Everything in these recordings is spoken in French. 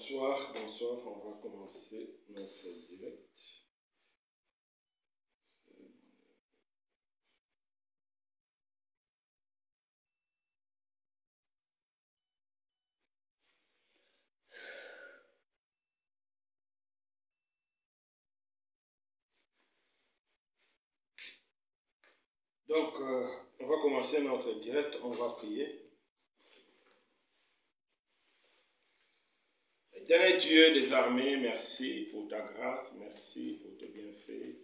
Bonsoir, bonsoir, on va commencer notre direct. Donc, on va commencer notre direct, on va prier. Éternel Dieu des armées, merci pour ta grâce, merci pour tes bienfaits.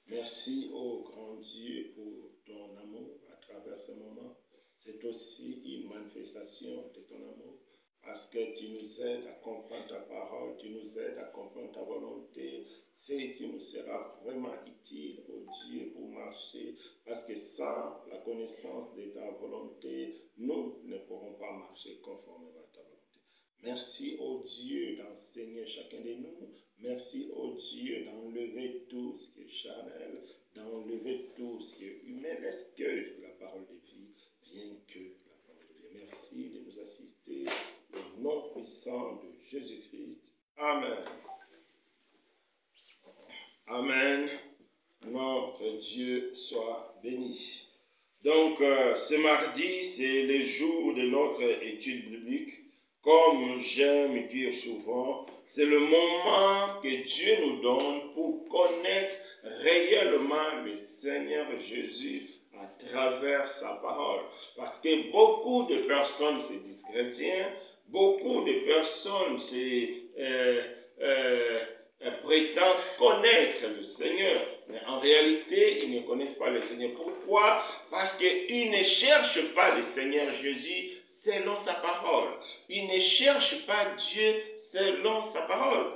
Merci, ô grand Dieu, pour ton amour à travers ce moment. C'est aussi une manifestation de ton amour parce que tu nous aides à comprendre ta parole, tu nous aides à comprendre ta volonté. C'est qui nous sera vraiment utile, ô Dieu, pour marcher parce que sans la connaissance de ta volonté, nous ne pourrons pas marcher conformément à ta volonté. Merci, ô Dieu, d'enseigner chacun de nous. Merci, ô Dieu, d'enlever tout ce qui est charnel, d'enlever tout ce qui est humain. Laisse que la parole de vie, bien que la parole de vie. Merci de nous assister au nom puissant de Jésus-Christ. Amen. Amen. Notre Dieu soit béni. Donc, ce mardi, c'est le jour de notre étude biblique. Comme j'aime dire souvent, c'est le moment que Dieu nous donne pour connaître réellement le Seigneur Jésus à travers sa parole. Parce que beaucoup de personnes se disent chrétiens, beaucoup de personnes prétendent connaître le Seigneur, mais en réalité, ils ne connaissent pas le Seigneur. Pourquoi? Parce qu'ils ne cherchent pas le Seigneur Jésus selon sa parole. Ils ne cherchent pas Dieu selon sa parole.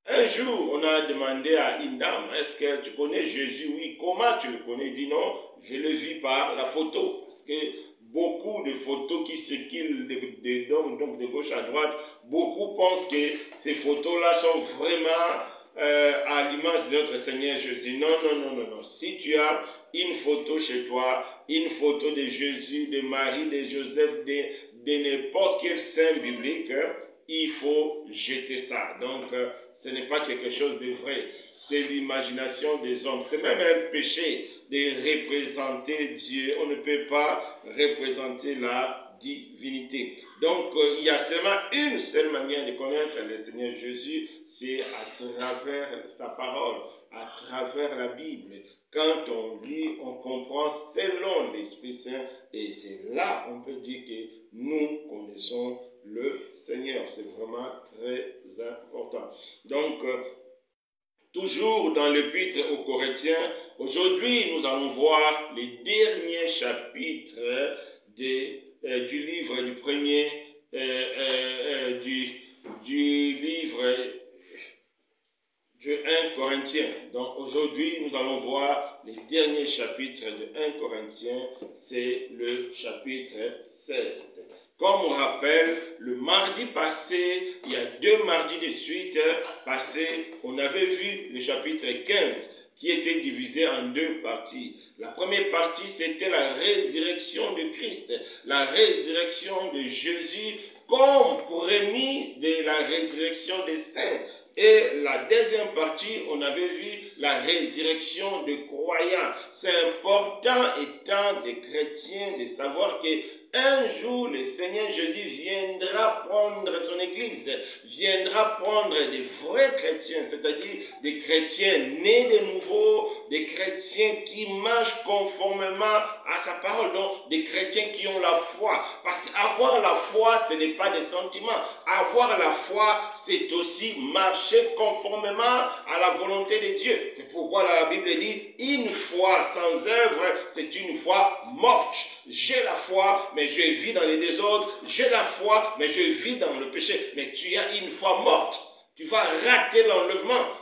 Un jour, on a demandé à une dame, est-ce que tu connais Jésus? Oui. Comment tu le connais? Il dit non, je le vis par la photo. Parce que beaucoup de photos qui circulent donc de gauche à droite, beaucoup pensent que ces photos-là sont vraiment à l'image de notre Seigneur Jésus. Non, non, non, non, non. Si tu as une photo chez toi, une photo de Jésus, de Marie, de Joseph, de n'importe quel saint biblique, il faut jeter ça. Donc, ce n'est pas quelque chose de vrai. C'est l'imagination des hommes. C'est même un péché de représenter Dieu. On ne peut pas représenter la divinité. Donc, il y a seulement une seule manière de connaître le Seigneur Jésus, c'est à travers sa parole, à travers la Bible. Quand on lit, on comprend selon l'Esprit Saint, et c'est là on peut dire que nous connaissons le Seigneur. C'est vraiment très important. Donc, toujours dans l'Épître aux Corinthiens, aujourd'hui nous allons voir les derniers chapitres du livre du premier, du livre de 1 Corinthiens. Donc aujourd'hui, nous allons voir les derniers chapitres de 1 Corinthiens, c'est le chapitre 16. Comme on rappelle, le mardi passé, il y a 2 mardis de suite passés, on avait vu le chapitre 15 qui était divisé en 2 parties. La première partie, c'était la résurrection de Christ, la résurrection de Jésus comme prémisse de la résurrection des saints. Et la deuxième partie, on avait vu la résurrection des croyants. C'est important, étant des chrétiens, de savoir qu'un jour, le Seigneur Jésus viendra prendre son Église, viendra prendre des vrais chrétiens, c'est-à-dire des chrétiens nés de nouveau, des chrétiens qui marchent conformément à sa parole, donc des chrétiens qui ont la foi. Parce qu'avoir la foi, ce n'est pas des sentiments. Avoir la foi, c'est aussi marcher conformément à la volonté de Dieu. C'est pourquoi la Bible dit, une foi sans œuvre, c'est une foi morte. J'ai la foi, mais je vis dans les désordres. J'ai la foi, mais je vis dans le péché. Mais tu as une foi morte. Tu vas rater l'enlèvement.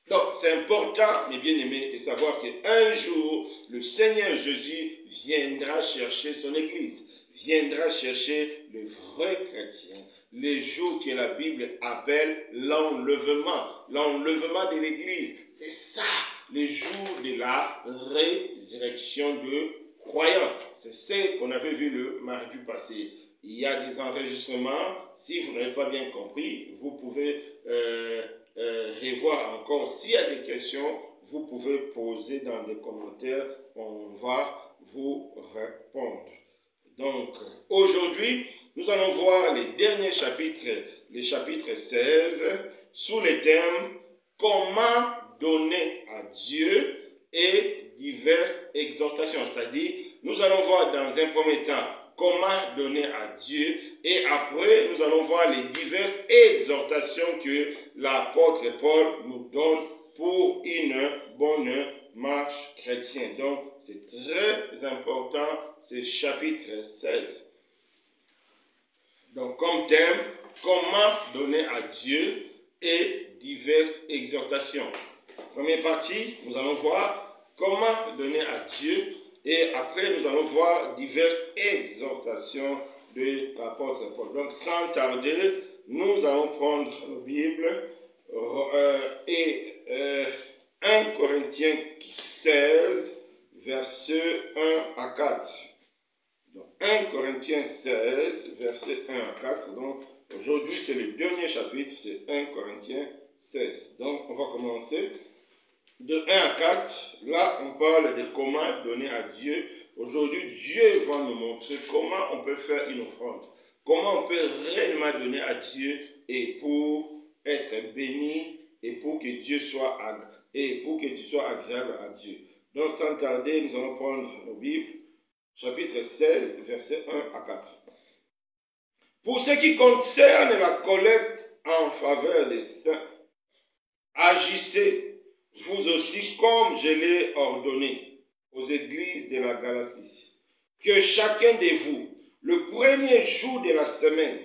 Donc, c'est important, mes bien-aimés, de savoir qu'un jour, le Seigneur Jésus viendra chercher son Église, viendra chercher le vrai chrétien. Les jours que la Bible appelle l'enlèvement de l'Église. C'est ça, les jours de la résurrection de croyants. C'est ce qu'on avait vu le mardi passé. il y a des enregistrements. Si vous n'avez pas bien compris, vous pouvez revoir encore. S'il y a des questions, vous pouvez poser dans les commentaires. On va vous répondre. Donc, aujourd'hui, nous allons voir les derniers chapitres, les chapitres 16, sous les thèmes « Comment donner à Dieu » et diverses exhortations. C'est-à-dire, nous allons voir dans un premier temps comment donner à Dieu et après, nous allons voir les diverses exhortations que l'apôtre Paul nous donne pour une bonne marche chrétienne. Donc, c'est très important, c'est chapitre 16. Donc, comme thème, comment donner à Dieu et diverses exhortations. Première partie, nous allons voir comment donner à Dieu et après, nous allons voir diverses exhortations de l'apôtre Paul. Donc, sans tarder, nous allons prendre la Bible et 1 Corinthiens 16, versets 1 à 4. Donc, 1 Corinthiens 16, versets 1 à 4. Donc, aujourd'hui, c'est le dernier chapitre, c'est 1 Corinthiens 16. Donc, on va commencer. De 1 à 4, là, on parle de comment donner à Dieu. Aujourd'hui, Dieu va nous montrer comment on peut faire une offrande. Comment on peut réellement donner à Dieu et pour être béni et pour que Dieu soit agréable à Dieu. Donc, sans tarder, nous allons prendre nos Bibles. Chapitre 16, versets 1 à 4. Pour ce qui concerne la collecte en faveur des saints, agissez vous aussi comme je l'ai ordonné aux églises de la Galatie, que chacun de vous, le premier jour de la semaine,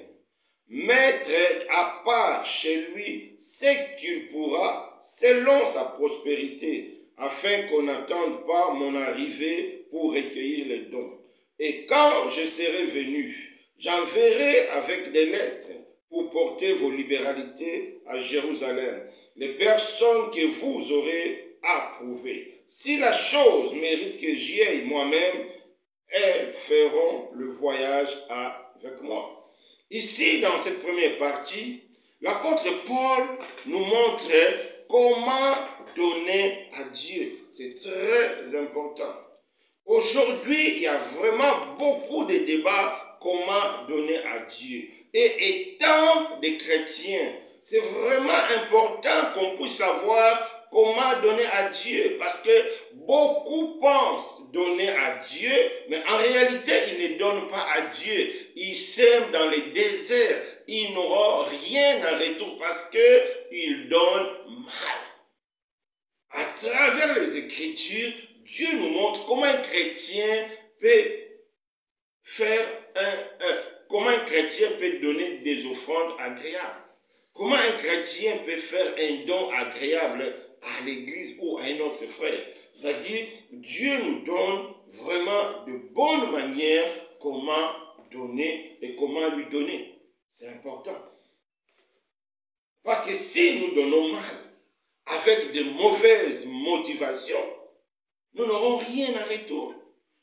mette à part chez lui ce qu'il pourra selon sa prospérité, afin qu'on n'attende pas mon arrivée pour recueillir les dons. Et quand je serai venu, j'enverrai avec des lettres pour porter vos libéralités à Jérusalem, les personnes que vous aurez approuvées. Si la chose mérite que j'y aille moi-même, elles feront le voyage avec moi. Ici, dans cette première partie, l'apôtre Paul nous montre comment donner à Dieu. C'est très important. Aujourd'hui, il y a vraiment beaucoup de débats comment donner à Dieu. Et étant des chrétiens, c'est vraiment important qu'on puisse savoir comment donner à Dieu. Parce que beaucoup pensent donner à Dieu, mais en réalité, ils ne donnent pas à Dieu. Ils sèment dans les déserts. Ils n'auront rien en retour parce qu'ils donnent mal. À travers les Écritures, Dieu nous montre comment un chrétien peut faire comment un chrétien peut donner des offrandes agréables. Comment un chrétien peut faire un don agréable à l'église ou à un autre frère. C'est-à-dire, Dieu nous donne vraiment de bonnes manières comment donner et comment lui donner. C'est important. Parce que si nous donnons mal, avec de mauvaises motivations, nous n'aurons rien en retour.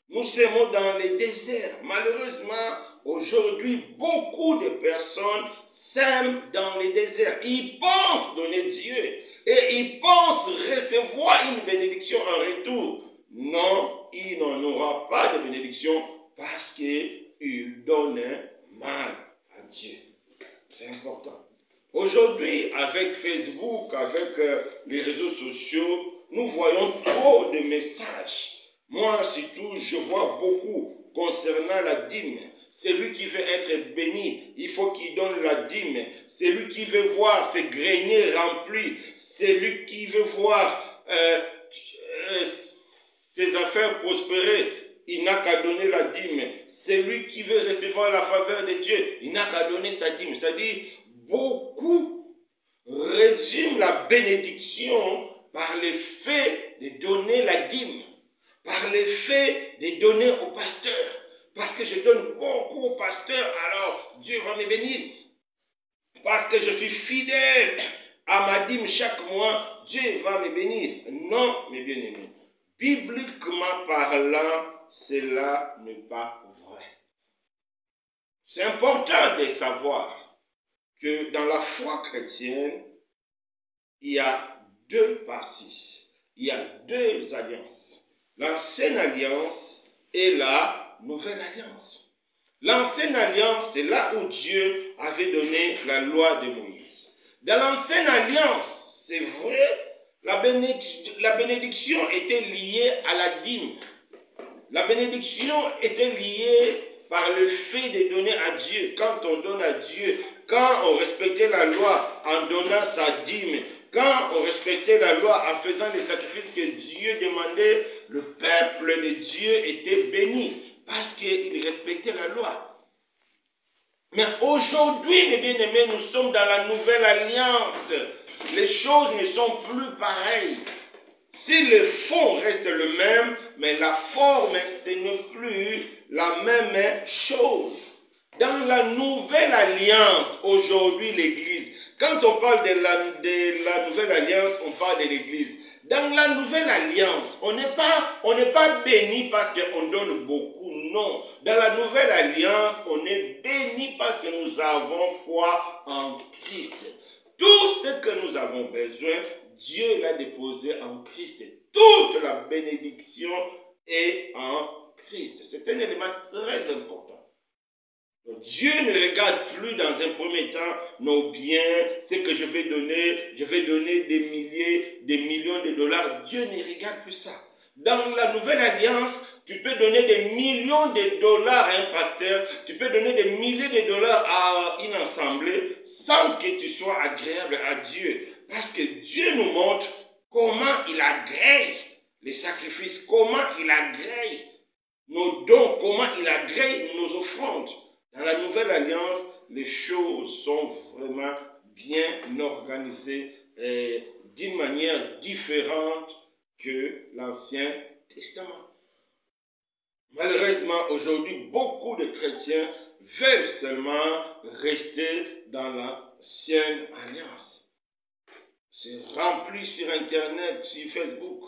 Nous sommes dans les déserts. Malheureusement, aujourd'hui, beaucoup de personnes sèment dans les déserts. Ils pensent donner Dieu et ils pensent recevoir une bénédiction en retour. Non, il n'en aura pas de bénédiction parce qu'ils donnent mal à Dieu. C'est important. Aujourd'hui, avec Facebook, avec les réseaux sociaux, nous voyons trop de messages. Moi, surtout, je vois beaucoup concernant la dîme. Celui qui veut être béni, il faut qu'il donne la dîme. Celui qui veut voir ses greniers remplis, celui qui veut voir ses affaires prospérer, il n'a qu'à donner la dîme. Celui qui veut recevoir la faveur de Dieu, il n'a qu'à donner sa dîme. C'est-à-dire, beaucoup résument la bénédiction par le fait de donner la dîme, par le fait de donner au pasteur. Parce que je donne beaucoup au pasteur, alors Dieu va me bénir. Parce que je suis fidèle à ma dîme chaque mois, Dieu va me bénir. Non, mes bien-aimés. Bibliquement parlant, cela n'est pas vrai. C'est important de savoir que dans la foi chrétienne, il y a deux parties, il y a deux alliances. L'ancienne alliance et la nouvelle alliance. L'ancienne alliance, c'est là où Dieu avait donné la loi de Moïse. Dans l'ancienne alliance, c'est vrai, la bénédiction était liée à la dîme. La bénédiction était liée par le fait de donner à Dieu. Quand on donne à Dieu, quand on respectait la loi en donnant sa dîme, quand on respectait la loi en faisant les sacrifices que Dieu demandait, le peuple de Dieu était béni parce qu'il respectait la loi. Mais aujourd'hui, mes bien-aimés, nous sommes dans la nouvelle alliance. Les choses ne sont plus pareilles. Si le fond reste le même, mais la forme, ce n'est plus la même chose. Dans la nouvelle alliance, aujourd'hui, l'Église, quand on parle de la nouvelle alliance, on parle de l'Église. Dans la nouvelle alliance, on n'est pas béni parce qu'on donne beaucoup, non. Dans la nouvelle alliance, on est béni parce que nous avons foi en Christ. Tout ce que nous avons besoin, Dieu l'a déposé en Christ. Toute la bénédiction est en Christ. C'est un élément très important. Donc, Dieu ne regarde plus dans un premier temps nos biens, ce que je vais donner des milliers, des millions de dollars. Dieu ne regarde plus ça. Dans la nouvelle alliance, tu peux donner des millions de dollars à un pasteur, tu peux donner des milliers de dollars à une assemblée sans que tu sois agréable à Dieu. Parce que Dieu nous montre comment il agrée les sacrifices, comment il agrée nos dons, comment il agrée nos offrandes. Dans la nouvelle alliance, les choses sont vraiment bien organisées d'une manière différente que l'Ancien Testament. Malheureusement, aujourd'hui, beaucoup de chrétiens veulent seulement rester dans l'ancienne alliance. C'est rempli sur Internet, sur Facebook.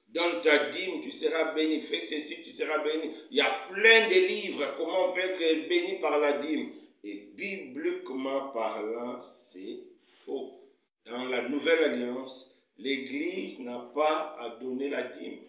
Donne ta dîme, tu seras béni. Fais ceci, tu seras béni. Il y a plein de livres, comment on peut être béni par la dîme. Et bibliquement parlant, c'est faux. Dans la nouvelle alliance, l'Église n'a pas à donner la dîme.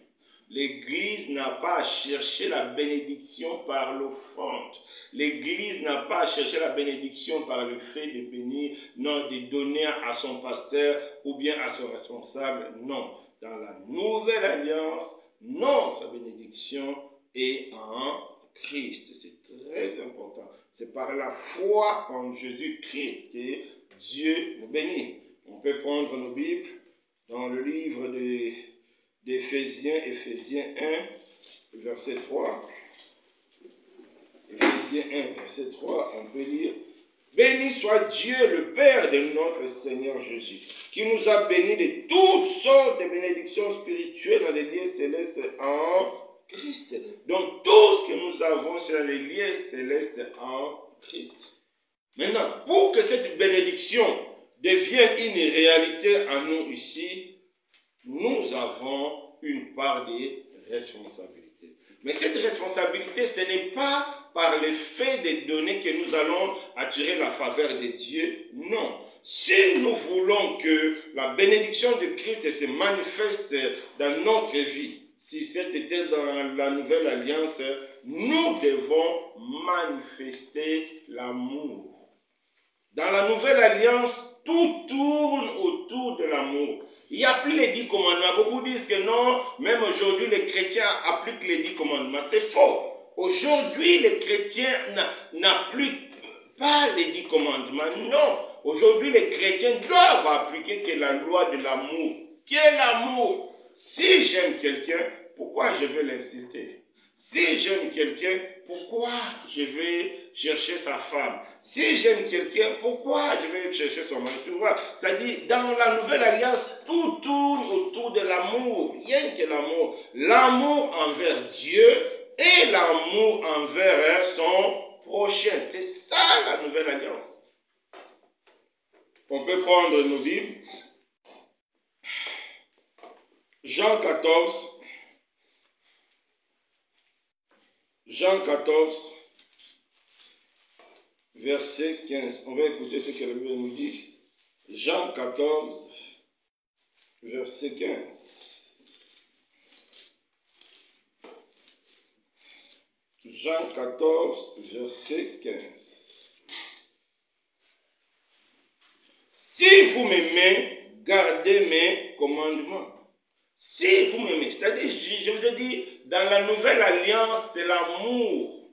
L'Église n'a pas à chercher la bénédiction par l'offrande. L'Église n'a pas à chercher la bénédiction par le fait de bénir, non, de donner à son pasteur ou bien à son responsable, non. Dans la nouvelle alliance, notre bénédiction est en Christ. C'est très important. C'est par la foi en Jésus-Christ que Dieu nous bénit. On peut prendre nos Bibles dans le livre d'Éphésiens, Éphésiens 1, verset 3. Éphésiens 1, verset 3, on peut lire « Béni soit Dieu, le Père de notre Seigneur Jésus, qui nous a bénis de toutes sortes de bénédictions spirituelles dans les lieux célestes en Christ. » Donc tout ce que nous avons, c'est dans les lieux célestes en Christ. Maintenant, pour que cette bénédiction devienne une réalité en nous ici, nous avons une part de responsabilité. Mais cette responsabilité, ce n'est pas par le fait de donner que nous allons attirer la faveur de Dieu. Non. Si nous voulons que la bénédiction de Christ se manifeste dans notre vie, si c'était dans la nouvelle alliance, nous devons manifester l'amour. Dans la nouvelle alliance, tout tourne autour de l'amour. Il n'y a plus les 10 commandements. Beaucoup disent que non, même aujourd'hui les chrétiens appliquent les 10 commandements. C'est faux. Aujourd'hui les chrétiens n'appliquent pas les 10 commandements. Non. Aujourd'hui les chrétiens doivent appliquer que la loi de l'amour. Quel amour? Si j'aime quelqu'un, pourquoi je vais l'insulter? Si j'aime quelqu'un, pourquoi je vais chercher sa femme? Si j'aime quelqu'un, pourquoi je vais chercher son mari? Tu vois, c'est-à-dire, dans la nouvelle alliance, tout tourne autour de l'amour. Rien que l'amour. L'amour envers Dieu et l'amour envers son prochain. C'est ça la nouvelle alliance. On peut prendre nos Bibles. Jean 14. Jean 14. verset 15. On va écouter ce que la Bible nous dit. Jean 14, verset 15. Jean 14, verset 15. Si vous m'aimez, gardez mes commandements. Si vous m'aimez, c'est-à-dire, je vous ai dit, dans la nouvelle alliance, c'est l'amour.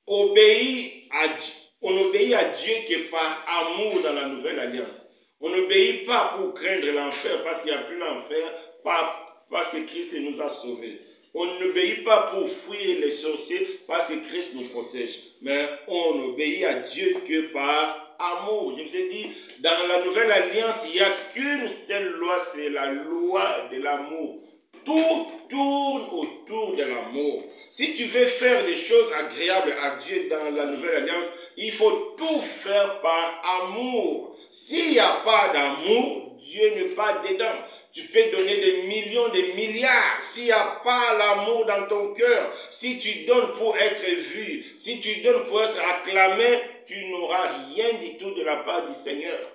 On obéit à Dieu que par amour dans la nouvelle alliance. On n'obéit pas pour craindre l'enfer, parce qu'il n'y a plus l'enfer, parce que Christ nous a sauvés. On n'obéit pas pour fuir les sorciers, parce que Christ nous protège. Mais on obéit à Dieu que par amour. Je vous ai dit, dans la nouvelle alliance, il n'y a qu'une seule loi, c'est la loi de l'amour. Tout tourne autour de l'amour. Si tu veux faire des choses agréables à Dieu dans la nouvelle alliance, il faut tout faire par amour. S'il n'y a pas d'amour, Dieu n'est pas dedans. Tu peux donner des millions, des milliards. S'il n'y a pas l'amour dans ton cœur, si tu donnes pour être vu, si tu donnes pour être acclamé, tu n'auras rien du tout de la part du Seigneur.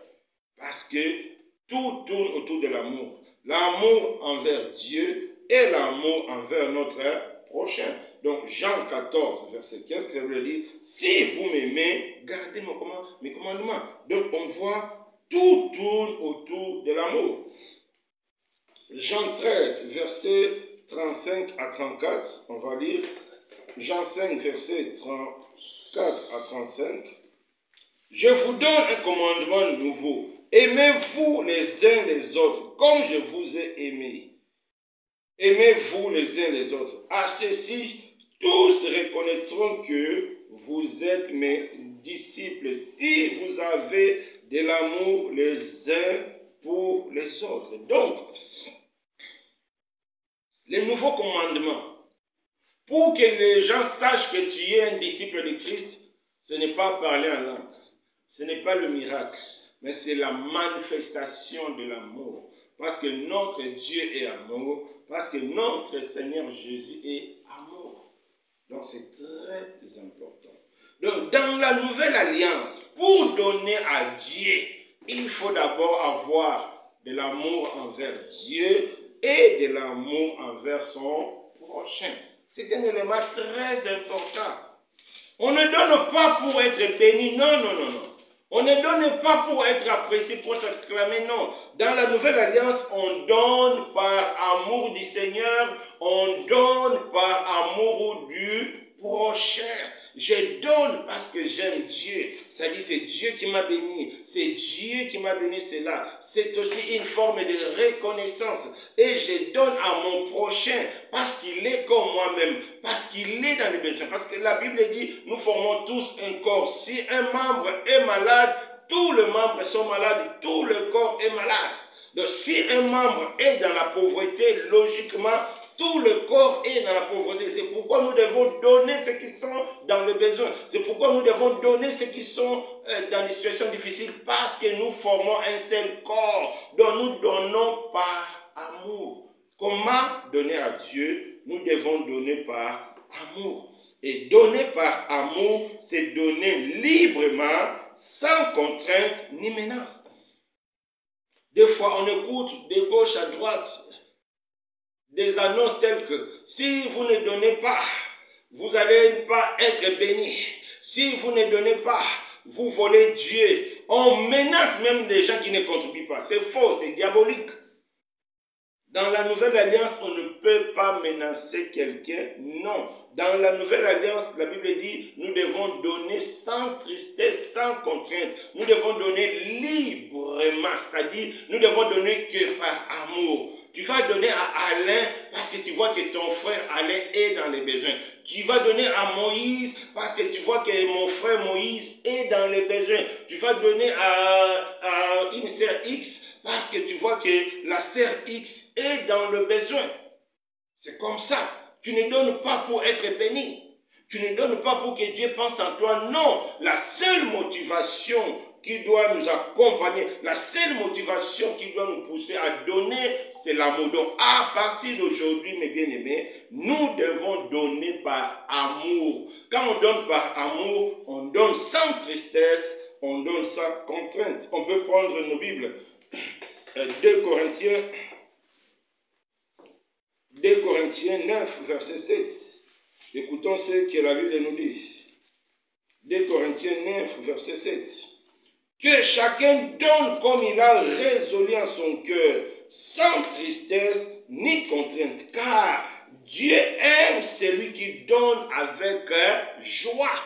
Parce que tout tourne autour de l'amour. L'amour envers Dieu et l'amour envers notre prochain. Donc Jean 14, verset 15, ça veut dire, si vous m'aimez, gardez mes commandements. Donc on voit, tout tourne autour de l'amour. Jean 13, verset 35 à 34, on va lire. Jean 5, verset 34 à 35. Je vous donne un commandement nouveau. Aimez-vous les uns les autres, comme je vous ai aimé. Aimez-vous les uns les autres. À ceci, tous reconnaîtront que vous êtes mes disciples, si vous avez de l'amour les uns pour les autres. Donc, les nouveaux commandements, pour que les gens sachent que tu es un disciple de Christ, ce n'est pas parler en langue, ce n'est pas le miracle, mais c'est la manifestation de l'amour. Parce que notre Dieu est amour, parce que notre Seigneur Jésus est amour. Donc c'est très important. Donc dans la nouvelle alliance, pour donner à Dieu, il faut d'abord avoir de l'amour envers Dieu et de l'amour envers son prochain. C'est un élément très important. On ne donne pas pour être béni, non, non, non, non. On ne donne pas pour être apprécié, pour s'acclamer, non. Dans la nouvelle alliance, on donne par amour du Seigneur, on donne par amour du prochain. Je donne parce que j'aime Dieu. C'est-à-dire c'est Dieu qui m'a béni, c'est Dieu qui m'a donné cela. C'est aussi une forme de reconnaissance. Et je donne à mon prochain parce qu'il est comme moi-même, parce qu'il est dans les besoins. Parce que la Bible dit, nous formons tous un corps. Si un membre est malade, tous les membres sont malades, tout le corps est malade. Donc si un membre est dans la pauvreté, logiquement, tout le corps est dans la pauvreté. C'est pourquoi nous devons donner ceux qui sont dans le besoin. C'est pourquoi nous devons donner ceux qui sont dans des situations difficiles. Parce que nous formons un seul corps dont nous donnons par amour. Comment donner à Dieu? Nous devons donner par amour. Et donner par amour, c'est donner librement, sans contrainte ni menace. Des fois, on écoute de gauche à droite des annonces telles que si vous ne donnez pas, vous n'allez pas être béni. Si vous ne donnez pas, vous volez Dieu. On menace même des gens qui ne contribuent pas. C'est faux, c'est diabolique. Dans la nouvelle alliance, on ne peut pas menacer quelqu'un. Non. Dans la nouvelle alliance, la Bible dit, nous devons donner sans tristesse, sans contrainte. Nous devons donner librement, c'est-à-dire, nous devons donner que par amour. Tu vas donner à Alain parce que tu vois que ton frère Alain est dans les besoins. Tu vas donner à Moïse parce que tu vois que mon frère Moïse est dans les besoins. Tu vas donner à une sœur X parce que tu vois que la sœur X est dans le besoin. C'est comme ça. Tu ne donnes pas pour être béni. Tu ne donnes pas pour que Dieu pense en toi. Non, la seule motivation qui doit nous accompagner, la seule motivation qui doit nous pousser à donner, c'est l'amour. Donc, à partir d'aujourd'hui, mes bien-aimés, nous devons donner par amour. Quand on donne par amour, on donne sans tristesse, on donne sans contrainte. On peut prendre nos Bibles. 2 Corinthiens 9, verset 7. Écoutons ce que la Bible nous dit. 2 Corinthiens 9, verset 7. Que chacun donne comme il a résolu en son cœur, sans tristesse ni contrainte, car Dieu aime celui qui donne avec joie.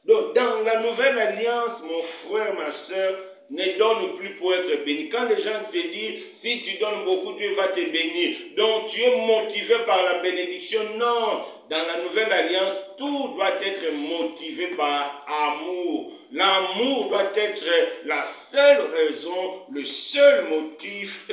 Donc, dans la nouvelle alliance, mon frère, ma soeur, ne donne plus pour être béni. Quand les gens te disent, si tu donnes beaucoup, Dieu va te bénir. Donc, tu es motivé par la bénédiction. Non, dans la nouvelle alliance, tout doit être motivé par amour. L'amour doit être la seule raison, le seul motif,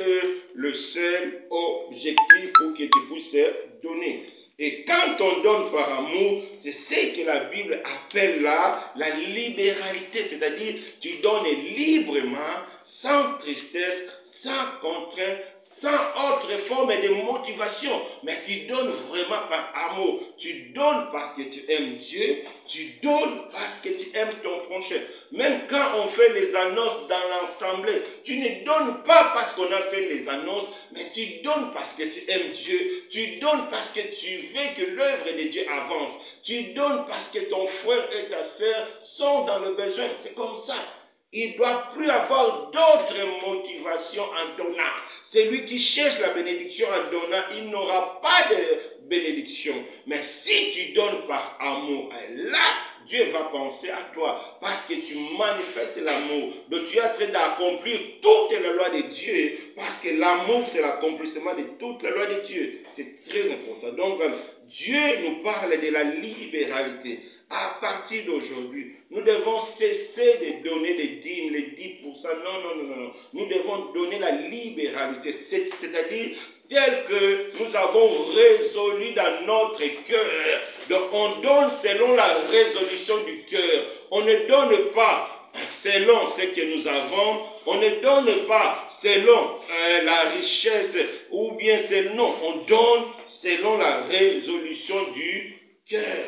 le seul objectif pour que tu puisses donner. Et quand on donne par amour, c'est ce que la Bible appelle là la libéralité. C'est-à-dire, tu donnes librement, sans tristesse, sans contrainte, sans autre forme de motivation. Mais tu donnes vraiment par amour. Tu donnes parce que tu aimes Dieu. Tu donnes parce que tu aimes ton prochain. Même quand on fait les annonces dans l'assemblée, tu ne donnes pas parce qu'on a fait les annonces, mais tu donnes parce que tu aimes Dieu. Tu donnes parce que tu veux que l'œuvre de Dieu avance. Tu donnes parce que ton frère et ta sœur sont dans le besoin. C'est comme ça. Il ne doit plus avoir d'autres motivations en donnant. Celui qui cherche la bénédiction en donnant, il n'aura pas de bénédiction. Mais si tu donnes par amour, là, Dieu va penser à toi parce que tu manifestes l'amour. Donc tu es en train d'accomplir toutes les lois de Dieu parce que l'amour, c'est l'accomplissement de toutes les lois de Dieu. C'est très important. Donc, Dieu nous parle de la libéralité. À partir d'aujourd'hui, nous devons cesser de donner les dîmes, les 10%. Non. Nous devons donner la libéralité. C'est-à-dire, tel que nous avons résolu dans notre cœur. Donc, on donne selon la résolution du cœur. On ne donne pas selon ce que nous avons. On ne donne pas selon la richesse ou bien selon. On donne selon la résolution du cœur.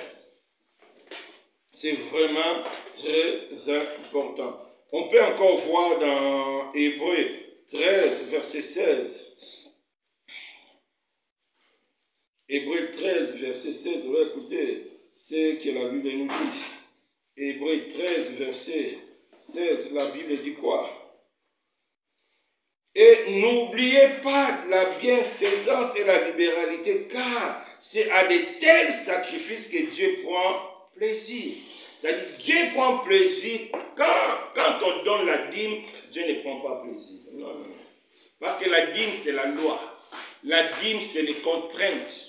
C'est vraiment très important. On peut encore voir dans Hébreux 13, verset 16. Hébreux 13, verset 16. On va écouter ce que la Bible nous dit. Hébreux 13, verset 16. La Bible dit quoi? Et n'oubliez pas la bienfaisance et la libéralité, car c'est à de tels sacrifices que Dieu prend plaisir. C'est-à-dire, Dieu prend plaisir quand on donne la dîme, Dieu ne prend pas plaisir. Non. Parce que la dîme, c'est la loi. La dîme, c'est les contraintes.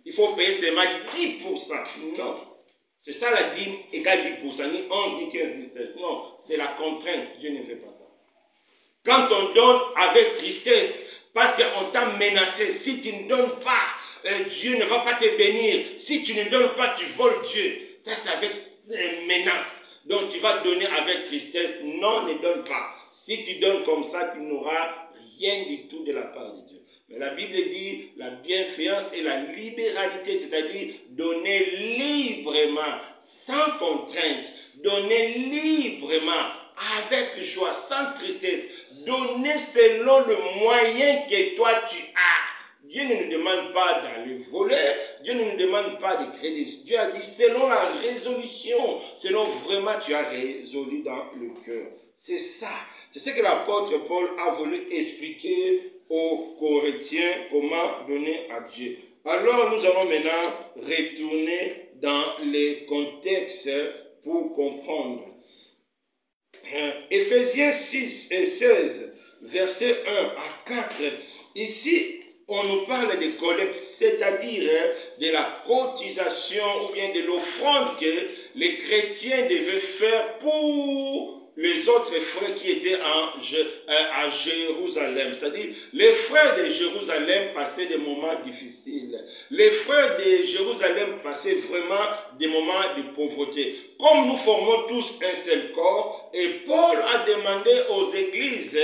Il faut payer seulement 10%. Non. C'est ça la dîme égale 10%, ni 11, ni 15, ni 16. Non, c'est la contrainte. Dieu ne fait pas ça. Quand on donne avec tristesse, parce qu'on t'a menacé, si tu ne donnes pas, Dieu ne va pas te bénir. Si tu ne donnes pas, tu voles Dieu. Ça, c'est avec menace. Donc, tu vas donner avec tristesse. Non, ne donne pas. Si tu donnes comme ça, tu n'auras rien du tout de la part de Dieu. Mais la Bible dit la bienfaisance et la libéralité, c'est-à-dire donner librement, sans contrainte, donner librement, avec joie, sans tristesse, donner selon le moyen que toi tu as. Dieu ne nous demande pas d'aller voler, Dieu ne nous demande pas de crédit. Dieu a dit selon la résolution, selon vraiment tu as résolu dans le cœur. C'est ça. C'est ce que l'apôtre Paul a voulu expliquer aux Corinthiens, comment donner à Dieu. Alors nous allons maintenant retourner dans les contextes pour comprendre. Éphésiens 6 et 16, versets 1 à 4. Ici, on nous parle de collecte, c'est-à-dire de la cotisation ou bien de l'offrande que les chrétiens devaient faire pour les autres frères qui étaient à Jérusalem. C'est-à-dire, les frères de Jérusalem passaient des moments difficiles. Les frères de Jérusalem passaient vraiment des moments de pauvreté. Comme nous formons tous un seul corps, et Paul a demandé aux églises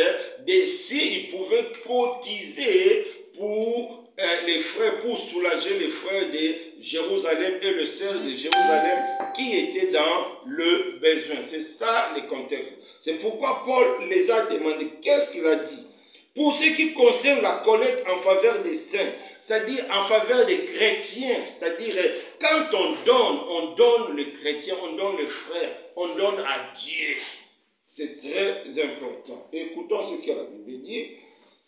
s'ils pouvaient cotiser pour les frères, pour soulager les frères de Jérusalem et le sœur de Jérusalem qui étaient dans le besoin. C'est ça le contexte. C'est pourquoi Paul les a demandé. Qu'est-ce qu'il a dit? Pour ce qui concerne la collecte en faveur des saints, c'est-à-dire en faveur des chrétiens, c'est-à-dire quand on donne les chrétiens, on donne les frères, on donne à Dieu. C'est très important. Écoutons ce que la Bible dit.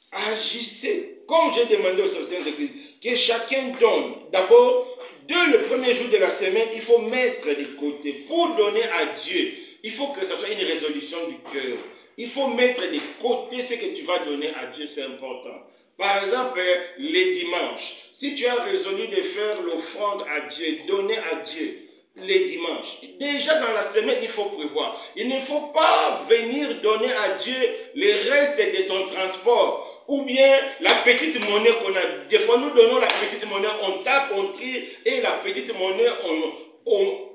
Agissez, comme j'ai demandé aux certaines églises, que chacun donne. D'abord, dès le premier jour de la semaine, il faut mettre de côté pour donner à Dieu. Il faut que ce soit une résolution du cœur. Il faut mettre de côté ce que tu vas donner à Dieu, c'est important. Par exemple, les dimanches, si tu as résolu de faire l'offrande à Dieu, donner à Dieu, les dimanches. Déjà dans la semaine, il faut prévoir. Il ne faut pas venir donner à Dieu les restes de ton transport. Ou bien la petite monnaie qu'on a. Des fois, nous donnons la petite monnaie, on tape, on trie, et la petite monnaie,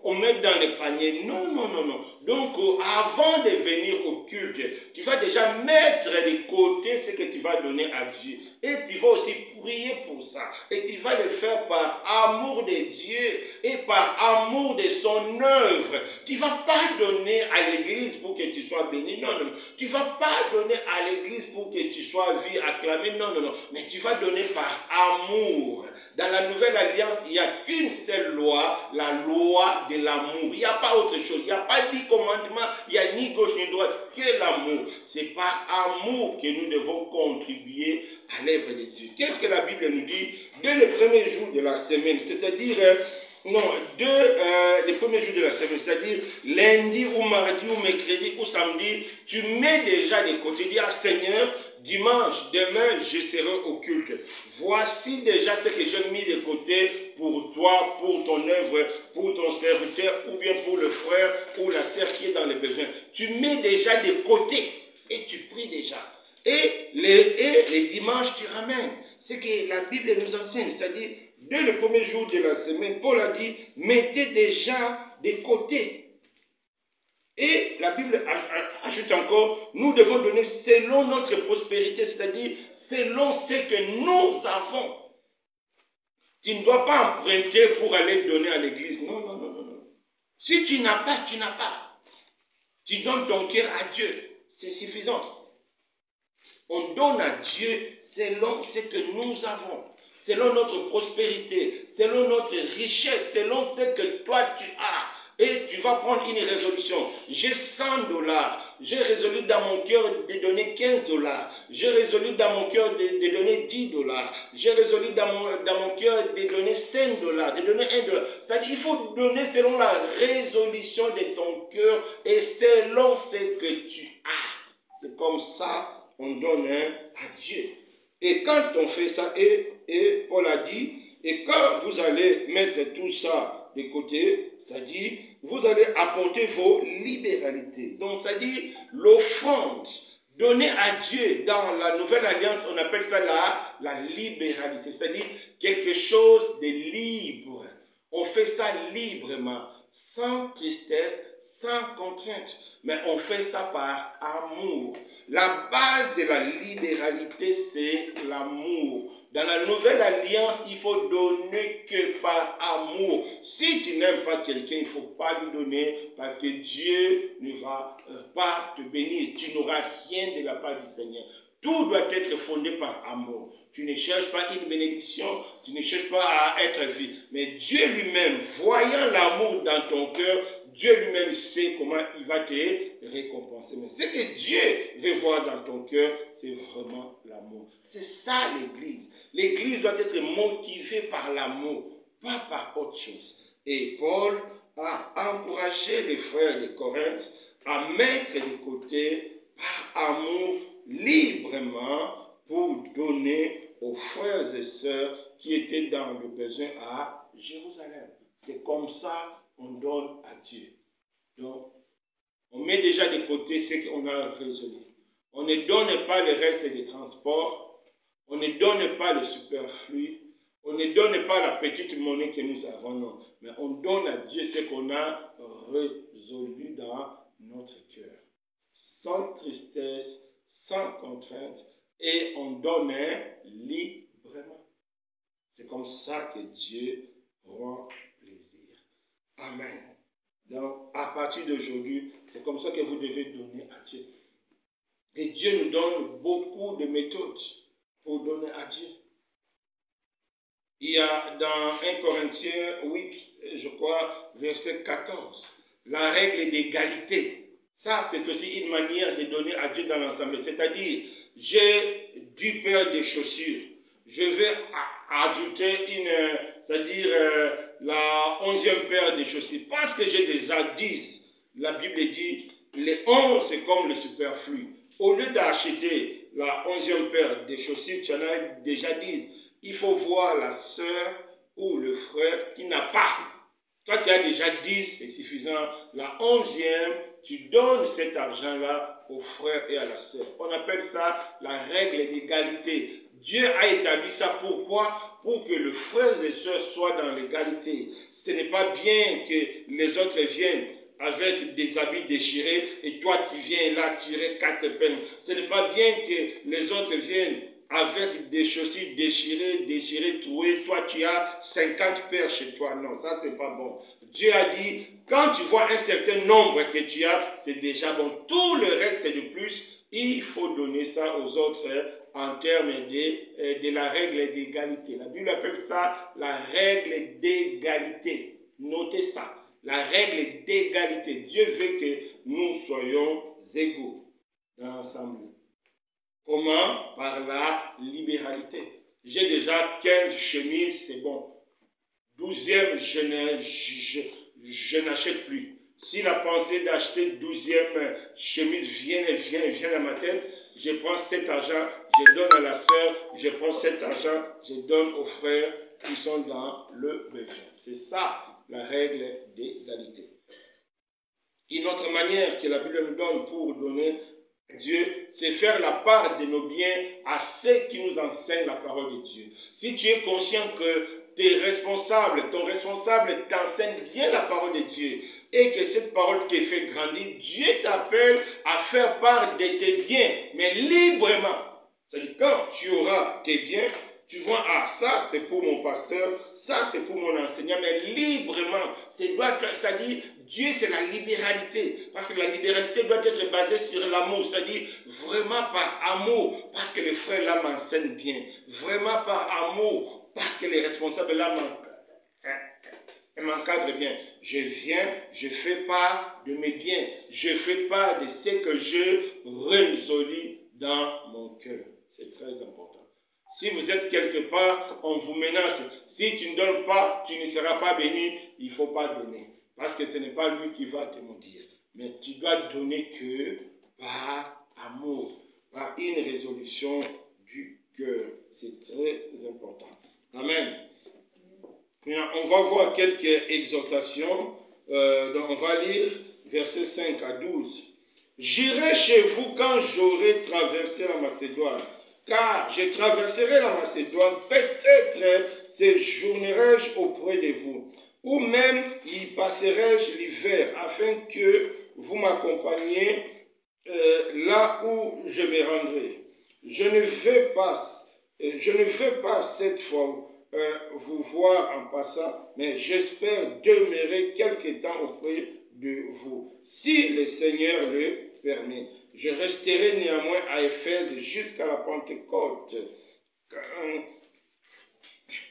on met dans les paniers. Non, non, non, non. Donc, avant de venir au culte, tu vas déjà mettre de côté ce que tu vas donner à Dieu. Et tu vas aussi prier pour ça. Et tu vas le faire par amour de Dieu et par amour de son œuvre. Tu ne vas pas donner à l'église pour que tu sois béni. Non, non, non. Tu ne vas pas donner à l'église pour que tu sois vu, acclamé. Non, non, non. Mais tu vas donner par amour. Dans la nouvelle alliance, il n'y a qu'une seule loi, la loi de l'amour. Il n'y a pas autre chose. Il n'y a pas 10 commandements, il n'y a ni gauche ni droite, que l'amour. C'est par amour que nous devons contribuer à l'œuvre de Dieu. Qu'est-ce que la Bible nous dit? Dès le premier jour de la semaine, c'est-à-dire, les premiers jours de la semaine, c'est-à-dire lundi ou mardi ou mercredi ou samedi, tu mets déjà de côté, dis à Seigneur, dimanche, demain, je serai au culte. Voici déjà ce que j'ai mis de côté pour toi, pour ton œuvre, pour ton serviteur, ou bien pour le frère ou la sœur qui est dans les besoins. Tu mets déjà de côté et tu pries déjà. Et les dimanches, tu ramènes. C'est que la Bible nous enseigne, c'est-à-dire, dès le premier jour de la semaine, Paul a dit, mettez déjà de côté. Et la Bible ajoute encore, nous devons donner selon notre prospérité, c'est-à-dire selon ce que nous avons. Tu ne dois pas emprunter pour aller donner à l'église. Non, non, non, non, non. Si tu n'as pas, tu n'as pas. Tu donnes ton cœur à Dieu. C'est suffisant. On donne à Dieu selon ce que nous avons, selon notre prospérité, selon notre richesse, selon ce que toi tu as. Et tu vas prendre une résolution. J'ai 100 $. J'ai résolu dans mon cœur de donner 15 $. J'ai résolu dans mon cœur de donner 10 $. J'ai résolu dans mon cœur de donner 5 $, de donner 1 $. C'est-à-dire qu'il faut donner selon la résolution de ton cœur et selon ce que tu as. C'est comme ça on donne à Dieu. Et quand on fait ça, et Paul a dit, et quand vous allez mettre tout ça de côté, c'est-à-dire, vous allez apporter vos libéralités. Donc, c'est-à-dire, l'offrande donnée à Dieu dans la nouvelle alliance, on appelle ça la libéralité. C'est-à-dire, quelque chose de libre. On fait ça librement, sans tristesse, sans contrainte. Mais on fait ça par amour. La base de la libéralité, c'est l'amour. Dans la nouvelle alliance, il faut donner que par amour. Si tu n'aimes pas quelqu'un, il ne faut pas lui donner parce que Dieu ne va pas te bénir. Tu n'auras rien de la part du Seigneur. Tout doit être fondé par amour. Tu ne cherches pas une bénédiction, tu ne cherches pas à être vu. Mais Dieu lui-même, voyant l'amour dans ton cœur, Dieu lui-même sait comment il va te récompenser. Mais ce que Dieu veut voir dans ton cœur, c'est vraiment l'amour. C'est ça l'Église. L'Église doit être motivée par l'amour, pas par autre chose. Et Paul a encouragé les frères de Corinthe à mettre de côté par amour librement pour donner aux frères et sœurs qui étaient dans le besoin à Jérusalem. C'est comme ça qu'on donne à Dieu. Donc, on met déjà de côté ce qu'on a résolu. On ne donne pas le reste des transports. On ne donne pas le superflu. On ne donne pas la petite monnaie que nous avons, non. Mais on donne à Dieu ce qu'on a résolu dans notre cœur. Sans tristesse, sans contrainte. Et on donne librement. vraiment. C'est comme ça que Dieu rend plaisir. Amen. Donc, à partir d'aujourd'hui, c'est comme ça que vous devez donner à Dieu. Et Dieu nous donne beaucoup de méthodes pour donner à Dieu. Il y a dans 1 Corinthiens 8, je crois, verset 14, la règle d'égalité. Ça, c'est aussi une manière de donner à Dieu dans l'ensemble. C'est-à-dire, j'ai 10 paires de chaussures. Je vais ajouter la 11e paire de chaussures. Parce que j'ai déjà 10, la Bible dit, les 11, c'est comme le superflu. Au lieu d'acheter la 11e paire de chaussures, tu en as déjà 10. Il faut voir la sœur ou le frère qui n'a pas. Toi, tu as déjà 10, c'est suffisant. La 11e, tu donnes cet argent-là au frère et à la sœur. On appelle ça la règle d'égalité. Dieu a établi ça pourquoi? Pour que les frères et sœurs soient dans l'égalité. Ce n'est pas bien que les autres viennent avec des habits déchirés et toi tu viens là tirer 4 peines. Ce n'est pas bien que les autres viennent avec des chaussures déchirées, trouées. Toi tu as 50 paires chez toi. Non, ça c'est pas bon. Dieu a dit, quand tu vois un certain nombre que tu as, c'est déjà bon. Tout le reste de plus, il faut donner ça aux autres en termes de la règle d'égalité. La Bible appelle ça la règle d'égalité. Notez ça. La règle d'égalité. Dieu veut que nous soyons égaux dans l'ensemble. Comment? Par la libéralité. J'ai déjà 15 chemises, c'est bon. 12e, je n'achète plus. Si la pensée d'acheter 12e chemise vient à ma tête, je prends cet argent, je donne à la sœur, je prends cet argent, je donne aux frères qui sont dans le besoin. C'est ça la règle d'égalité. Une autre manière que la Bible nous donne pour donner à Dieu, c'est faire la part de nos biens à ceux qui nous enseignent la parole de Dieu. Si tu es conscient que ton responsable t'enseigne bien la parole de Dieu et que cette parole te fait grandir, Dieu t'appelle à faire part de tes biens, mais librement. C'est-à-dire, quand tu auras tes biens, tu vois, ça c'est pour mon pasteur, ça c'est pour mon enseignant, mais librement. C'est-à-dire, Dieu c'est la libéralité. Parce que la libéralité doit être basée sur l'amour. C'est-à-dire, vraiment par amour, parce que le frère là m'enseigne bien. Vraiment par amour, parce que les responsables là m'encadrent bien. Je viens, je fais part de mes biens. Je fais part de ce que je résolis dans mon cœur. C'est très important. Si vous êtes quelque part, on vous menace. Si tu ne donnes pas, tu ne seras pas béni. Il ne faut pas donner. Parce que ce n'est pas lui qui va te maudire. Mais tu dois donner que par amour, par une résolution du cœur. C'est très important. Amen. Maintenant, on va voir quelques exhortations. Donc on va lire versets 5 à 12. J'irai chez vous quand j'aurai traversé la Macédoine. Car je traverserai la Macédoine, peut-être séjournerai-je auprès de vous, ou même y passerai-je l'hiver, afin que vous m'accompagniez là où je me rendrai. Je ne veux pas cette fois vous voir en passant, mais j'espère demeurer quelque temps auprès de vous, si le Seigneur le permet. Je resterai néanmoins à Éphèse jusqu'à la Pentecôte,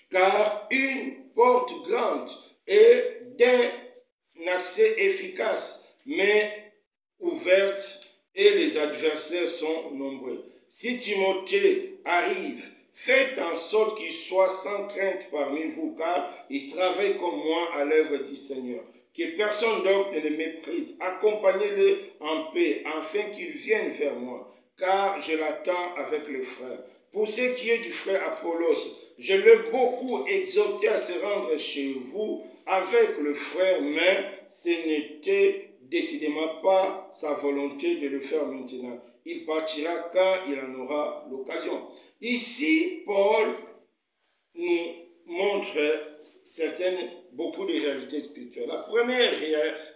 car une porte grande et d'un accès efficace, mais ouverte, et les adversaires sont nombreux. Si Timothée arrive, faites en sorte qu'il soit sans crainte parmi vous, car il travaille comme moi à l'œuvre du Seigneur. Que personne donc ne le méprise. Accompagnez-le en paix, afin qu'il vienne vers moi, car je l'attends avec le frère. Pour ce qui est du frère Apollos, je l'ai beaucoup exhorté à se rendre chez vous avec le frère, mais ce n'était décidément pas sa volonté de le faire maintenant. Il partira quand il en aura l'occasion. Ici, Paul nous montre beaucoup de réalités spirituelles. La première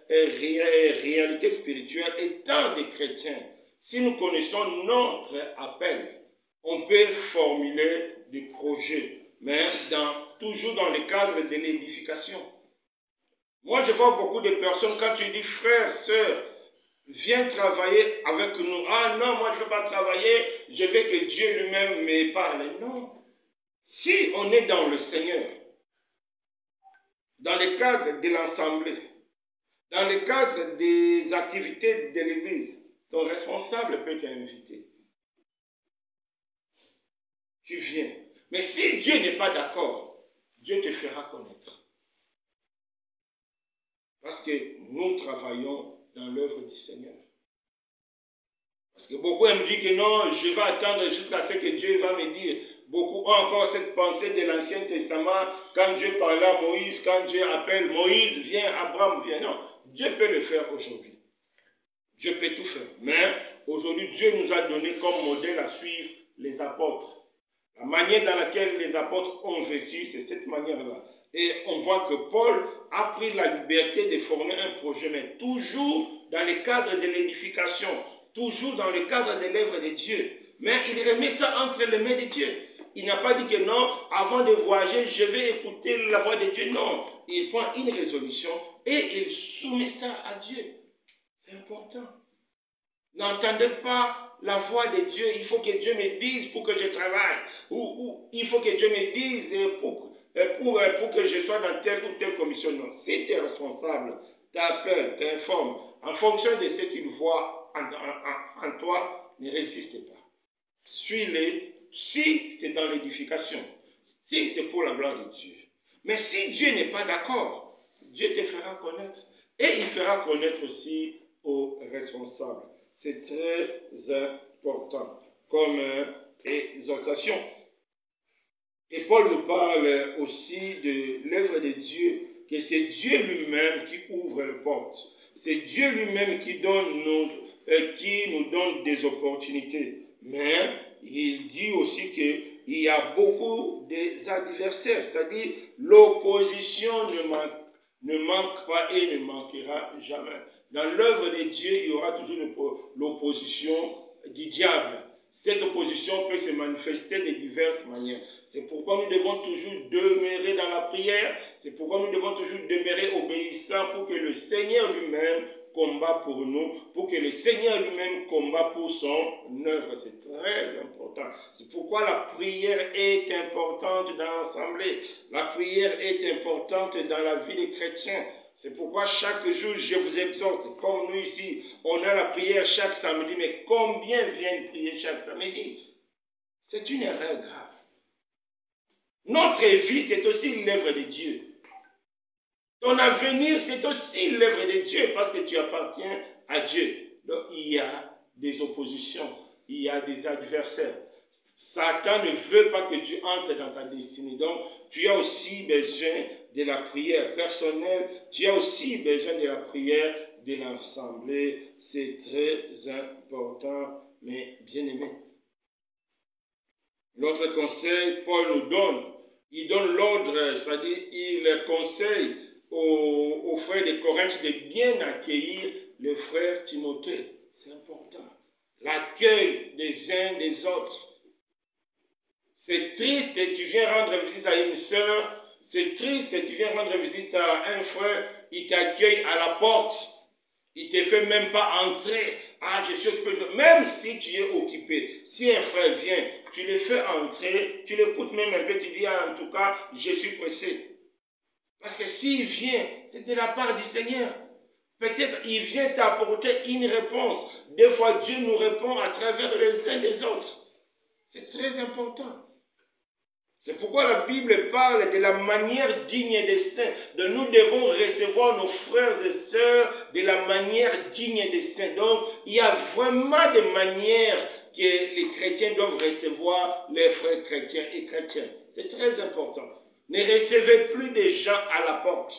réalité spirituelle étant des chrétiens, si nous connaissons notre appel, On peut formuler des projets, mais toujours dans le cadre de l'édification. Moi, je vois beaucoup de personnes, quand tu dis frère, sœur, viens travailler avec nous. Ah non, moi je ne veux pas travailler, je veux que Dieu lui-même me parle. Non. Si on est dans le Seigneur, dans le cadre de l'assemblée, dans le cadre des activités de l'église, ton responsable peut t'inviter. Tu viens. Mais si Dieu n'est pas d'accord, Dieu te fera connaître. Parce que nous travaillons dans l'œuvre du Seigneur. Parce que beaucoup me disent que non, je vais attendre jusqu'à ce que Dieu va me dire. Beaucoup ont encore cette pensée de l'Ancien Testament, quand Dieu parlait à Moïse, quand Dieu appelle Moïse, viens, Abraham, viens. Non, Dieu peut le faire aujourd'hui. Dieu peut tout faire. Mais aujourd'hui, Dieu nous a donné comme modèle à suivre les apôtres. La manière dans laquelle les apôtres ont vécu, c'est cette manière-là. Et on voit que Paul a pris la liberté de former un projet, mais toujours dans le cadre de l'édification, toujours dans le cadre de l'œuvre de Dieu. Mais il remet ça entre les mains de Dieu. Il n'a pas dit que non, avant de voyager, je vais écouter la voix de Dieu. Non, il prend une résolution et il soumet ça à Dieu. C'est important. N'entendez pas la voix de Dieu. Il faut que Dieu me dise pour que je travaille. Ou il faut que Dieu me dise pour que je sois dans telle ou telle commission. Non, si tu es responsable, t'appelles, t'informes, en fonction de ce qu'il voit en toi, ne résiste pas. Suis-les si c'est dans l'édification, si c'est pour la gloire de Dieu. Mais si Dieu n'est pas d'accord, Dieu te fera connaître. Et il fera connaître aussi aux responsables. C'est très important comme exhortation. Et Paul nous parle aussi de l'œuvre de Dieu, que c'est Dieu lui-même qui ouvre les portes. C'est Dieu lui-même qui nous donne des opportunités. Mais il dit aussi qu'il y a beaucoup d'adversaires, c'est-à-dire l'opposition ne manque pas et ne manquera jamais. Dans l'œuvre de Dieu, il y aura toujours l'opposition du diable. Cette opposition peut se manifester de diverses manières. C'est pourquoi nous devons toujours demeurer dans la prière. C'est pourquoi nous devons toujours demeurer obéissants pour que le Seigneur lui-même combat pour nous, pour que le Seigneur lui-même combat pour son œuvre. C'est très important. C'est pourquoi la prière est importante dans l'assemblée. La prière est importante dans la vie des chrétiens. C'est pourquoi chaque jour, je vous exhorte, comme nous ici, on a la prière chaque samedi, mais combien viennent prier chaque samedi? C'est une erreur grave. Notre vie, c'est aussi l'œuvre de Dieu. Ton avenir, c'est aussi l'œuvre de Dieu, parce que tu appartiens à Dieu. Donc, il y a des oppositions, il y a des adversaires. Satan ne veut pas que tu entres dans ta destinée. Donc, tu as aussi besoin de la prière personnelle, tu as aussi besoin de la prière de l'assemblée. C'est très important, mais bien aimé. L'autre conseil, Paul nous donne, il donne l'ordre, c'est-à-dire il conseille aux frères de Corinthe de bien accueillir le frère Timothée. C'est important. L'accueil des uns des autres. C'est triste que tu viens rendre visite à une sœur, c'est triste que tu viens rendre visite à un frère, il t'accueille à la porte, il ne te fait même pas entrer. Ah, je suis occupé. Même si tu es occupé, si un frère vient, tu le fais entrer, tu l'écoutes même un peu, tu dis, ah, en tout cas, je suis pressé. Parce que s'il vient, c'est de la part du Seigneur. Peut-être il vient t'apporter une réponse. Des fois, Dieu nous répond à travers les uns des autres. C'est très important. C'est pourquoi la Bible parle de la manière digne des saints. De nous devons recevoir nos frères et sœurs de la manière digne des saints. Donc, il y a vraiment des manières que les chrétiens doivent recevoir les frères chrétiens et chrétiens. C'est très important. Ne recevez plus des gens à la porte.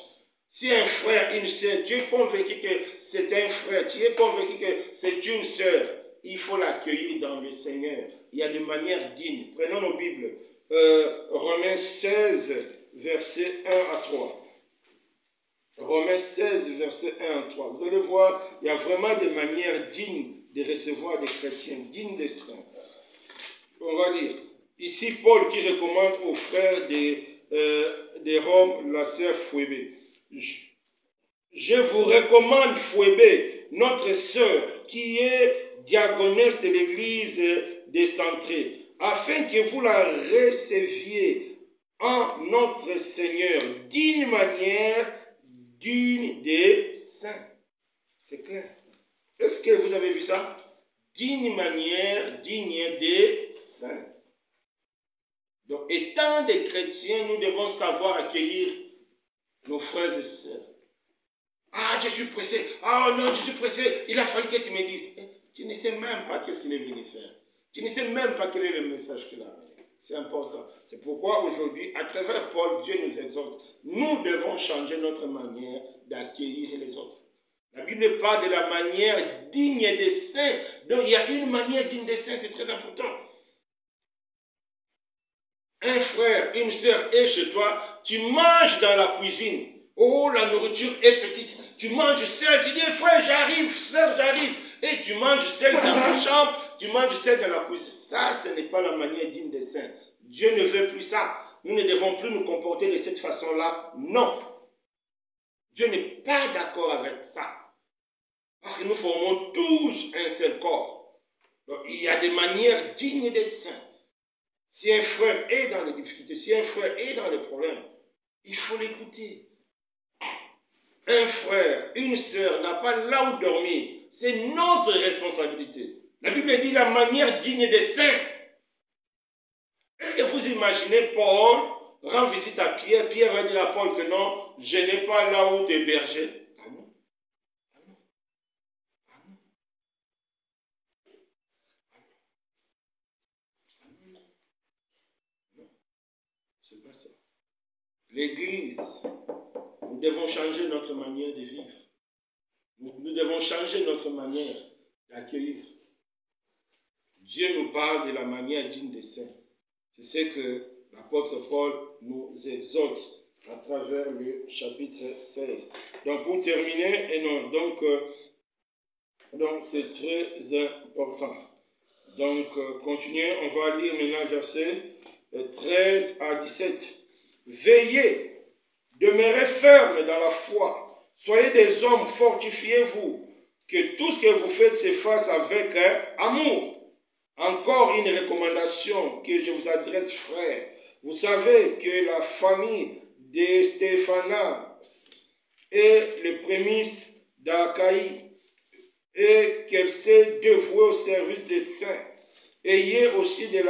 Si un frère, une sœur, tu es convaincu que c'est un frère, tu es convaincu que c'est une sœur, il faut l'accueillir dans le Seigneur. Il y a des manières dignes. Prenons nos Bibles. Romains 16, versets 1 à 3. Romains 16, versets 1 à 3. Vous allez voir, il y a vraiment des manières dignes de recevoir des chrétiens, dignes des saints. on va lire. Ici, Paul qui recommande aux frères des Roms la sœur Phoébé. Je vous recommande Phoébé, notre sœur, qui est diaconesse de l'église décentrée, afin que vous la receviez en notre Seigneur d'une manière digne des saints. C'est clair. Est-ce que vous avez vu ça? D'une manière digne des saints. Donc, étant des chrétiens, nous devons savoir accueillir nos frères et sœurs. Ah, je suis pressé. Ah non, je suis pressé. Il a fallu que tu me dises. Tu ne sais même pas qu'est-ce qu'il est venu faire. Tu ne sais même pas quel est le message qu'il a amené. C'est important. C'est pourquoi aujourd'hui, à travers Paul, Dieu nous exhorte. Nous devons changer notre manière d'accueillir les autres. La Bible parle de la manière digne des saints. Donc il y a une manière digne des saints, c'est très important. Un frère, une sœur est chez toi, tu manges dans la cuisine. Oh, la nourriture est petite. Tu manges seul, tu dis, frère, j'arrive, sœur, j'arrive. Et tu manges seul dans la chambre, tu manges seul dans la cuisine. Ça, ce n'est pas la manière digne des saints. Dieu ne veut plus ça. Nous ne devons plus nous comporter de cette façon-là. Non. Dieu n'est pas d'accord avec ça. Parce que nous formons tous un seul corps. Donc, il y a des manières dignes des saints. Si un frère est dans les difficultés, si un frère est dans les problèmes, il faut l'écouter. Un frère, une sœur n'a pas là où dormir. C'est notre responsabilité. La Bible dit la manière digne des saints. Est-ce que vous imaginez Paul rend visite à Pierre, Pierre va dire à Paul que non, je n'ai pas là où t'héberger. Ah non. Ah non. Ah non. Non, c'est pas ça. L'Église, nous devons changer notre manière de vivre. Nous devons changer notre manière d'accueillir. Dieu nous parle de la manière digne des saints. C'est ce que l'apôtre Paul nous exhorte à travers le chapitre 16. Donc pour terminer, donc c'est très important. Donc continuez, on va lire maintenant versets 13 à 17. Veillez, demeurez fermes dans la foi, soyez des hommes, fortifiez-vous, que tout ce que vous faites se fasse avec amour. Encore une recommandation que je vous adresse, frères. Vous savez que la famille de Stéphanas est le prémisse d'Achaïe et qu'elle s'est dévouée au service des saints. Ayez aussi de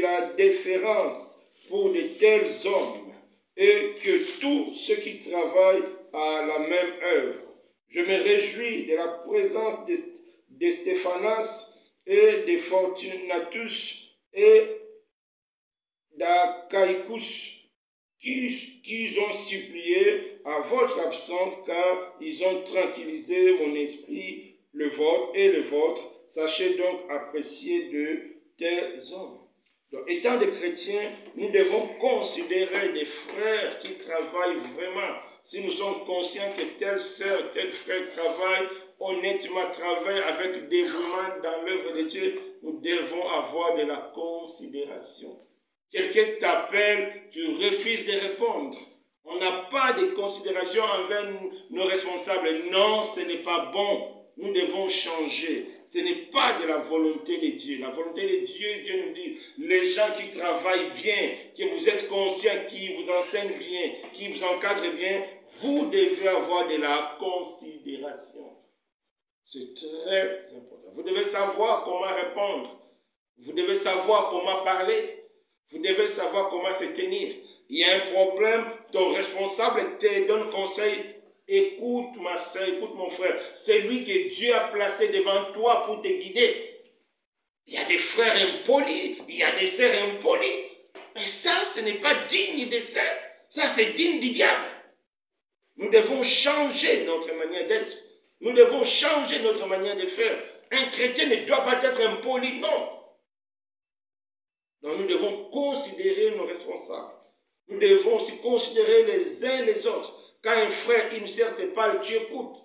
la déférence pour de tels hommes et que tous ceux qui travaillent à la même œuvre. Je me réjouis de la présence de Stéphanas et de Fortunatus et d'Achaïcus qui ont supplié à votre absence car ils ont tranquillisé mon esprit, le vôtre et le vôtre. Sachez donc apprécier de tels hommes. Donc, étant des chrétiens, nous devons considérer des frères qui travaillent vraiment. Si nous sommes conscients que telle sœur, tel frère travaille honnêtement, travaille avec dévouement dans l'œuvre de Dieu, nous devons avoir de la considération. Quelqu'un t'appelle, tu refuses de répondre. On n'a pas de considération envers nos responsables. Non, ce n'est pas bon. Nous devons changer. Ce n'est pas de la volonté de Dieu. La volonté de Dieu, Dieu nous dit, les gens qui travaillent bien, que vous êtes conscients, qui vous enseignent bien, qui vous encadrent bien, vous devez avoir de la considération. C'est très important. Vous devez savoir comment répondre. Vous devez savoir comment parler. Vous devez savoir comment se tenir. Il y a un problème, ton responsable te donne conseil. Écoute ma soeur, écoute mon frère. C'est lui que Dieu a placé devant toi pour te guider. Il y a des frères impolis, il y a des sœurs impolies. Mais ça, ce n'est pas digne des saints. Ça, c'est digne du diable. Nous devons changer notre manière d'être. Nous devons changer notre manière de faire. Un chrétien ne doit pas être impoli, non. Donc nous devons considérer nos responsables. Nous devons aussi considérer les uns les autres. Quand un frère, une sœur te parle, tu écoutes.